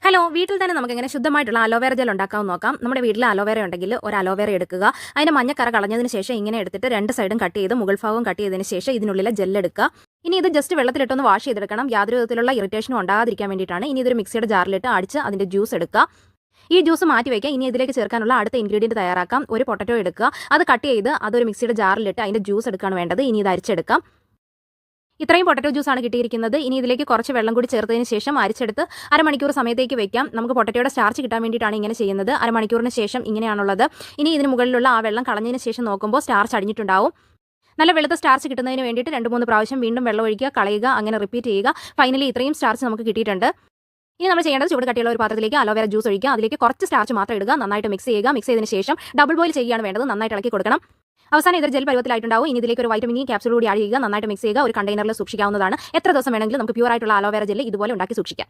Hello, വീട്ടിൽ തന്നെ നമുക്ക് എങ്ങനെ ശുദ്ധമായിട്ടുള്ള അലോവേറ ജെൽ ഉണ്ടാക്കാമെന്ന് നോക്കാം. നമ്മുടെ വീട്ടിൽ അലോവേറ ഉണ്ടെങ്കിൽ ഒരു അലോവേറ എടുക്കുക. അതിന്റെ മഞ്ഞക്കറ കളഞ്ഞതിന് ശേഷം ഇങ്ങനെ എടുത്തിട്ട് രണ്ട് സൈഡും കട്ട് ചെയ്ത് മുകൾ ഭാഗവും കട്ട് ചെയ്തതിന് ശേഷം ഇതിനുള്ളിലെ ജെൽ എടുക്കുക. ഇനി ഇത് ജസ്റ്റ് വെള്ളത്തിലിട്ടൊന്ന് വാഷ് ചെയ്തെടുക്കണം. യാതൊരു വിധത്തിലുള്ള ഇറിറ്റേഷനും ഉണ്ടാകാതിരിക്കാൻ വേണ്ടിയിട്ടാണ്. ഇനി ഇതൊരു മിക്സിയുടെ ജാറിലിട്ട് അടിച്ച് അതിന്റെ ജ്യൂസ് എടുക്കുക. ഈ ജ്യൂസ് മാറ്റി വയ്ക്കുക. ഇനി ഇതിലേക്ക് ചേർക്കാനുള്ള അടുത്ത ഇൻഗ്രീഡിയൻറ്റ് തയ്യാറാക്കാം. ഒരു പൊട്ടറ്റോ എടുക്കുക. അത് കട്ട് ചെയ്ത് അതൊരു മിക്സിയുടെ ജാറിലിട്ട് അതിന്റെ ജ്യൂസ് എടുക്കുകയാണ് വേണ്ടത്. ഇനി ഇത് അരിച്ചെടുക്കാം. ഇത്രയും പൊട്ടറ്റോ ജ്യൂസാണ് കിട്ടിയിരിക്കുന്നത്. ഇനി ഇതിലേക്ക് കുറച്ച് വെള്ളം കൂടി ചേർത്തതിന് ശേഷം അരിച്ചെടുത്ത് അരമണിക്കൂർ സമയത്തേക്ക് വെക്കാം. നമുക്ക് പൊട്ടറ്റോയുടെ സ്റ്റാർച്ച് കിട്ടാൻ വേണ്ടിയിട്ടാണ് ഇങ്ങനെ ചെയ്യുന്നത്. അരമണിക്കൂറിന് ശേഷം ഇങ്ങനെയാണുള്ളത്. ഇനി ഇതിന് മുകളിലുള്ള ആ വെള്ളം കളഞ്ഞതിന് ശേഷം നോക്കുമ്പോൾ സ്റ്റാർച്ച് അടിഞ്ഞിട്ടുണ്ടാവും. നല്ല വെളുത്ത സ്റ്റാർച്ച് കിട്ടുന്നതിന് വേണ്ടിയിട്ട് 2-3 പ്രാവശ്യം വീണ്ടും വെള്ളം ഒഴിക്കുക, കളയുക, അങ്ങനെ റിപ്പീറ്റ് ചെയ്യുക. ഫൈനലി ഇത്രയും സ്റ്റാർച്ച് നമുക്ക് കിട്ടിയിട്ടുണ്ട്. ഇനി നമ്മൾ ചെയ്യേണ്ടത് ചൂട് കട്ടിയുള്ള ഒരു പാത്രത്തിലേക്ക് അലോവേറ ജ്യൂസ് ഒഴിക്കുക. അതിലേക്ക് കുറച്ച് സ്റ്റാർച്ച് മാത്രം ഇടുക. നന്നായിട്ട് മിക്സ് ചെയ്യുക. മിക്സ് ചെയ്തതിന് ശേഷം ഡബിൾ ബോയിൽ ചെയ്യുകയാണ് വേണ്ടത്. നന്നായിട്ട് ഇളക്കി കൊടുക്കണം. അവസാനം ഇതൊരു ജെൽ പരുവത്തിലായിട്ടുണ്ടാവും. ഇനി ഇതിലേക്ക് ഒരു വൈറ്റമിൻ ഇ ക്യാപ്സൂൾ കൂടി ആഡ് ചെയ്യുക. നന്നായിട്ട് മിക്സ് ചെയ്യുക. ഒരു കണ്ടെയ്നറിൽ സൂക്ഷിക്കാവുന്നതാണ്. എത്ര ദിവസം വേണമെങ്കിലും നമുക്ക് പ്യൂർ ആയിട്ടുള്ള അലോവേറ ജെൽ ഇതുപോലെ ഉണ്ടാക്കി സൂക്ഷിക്കാം.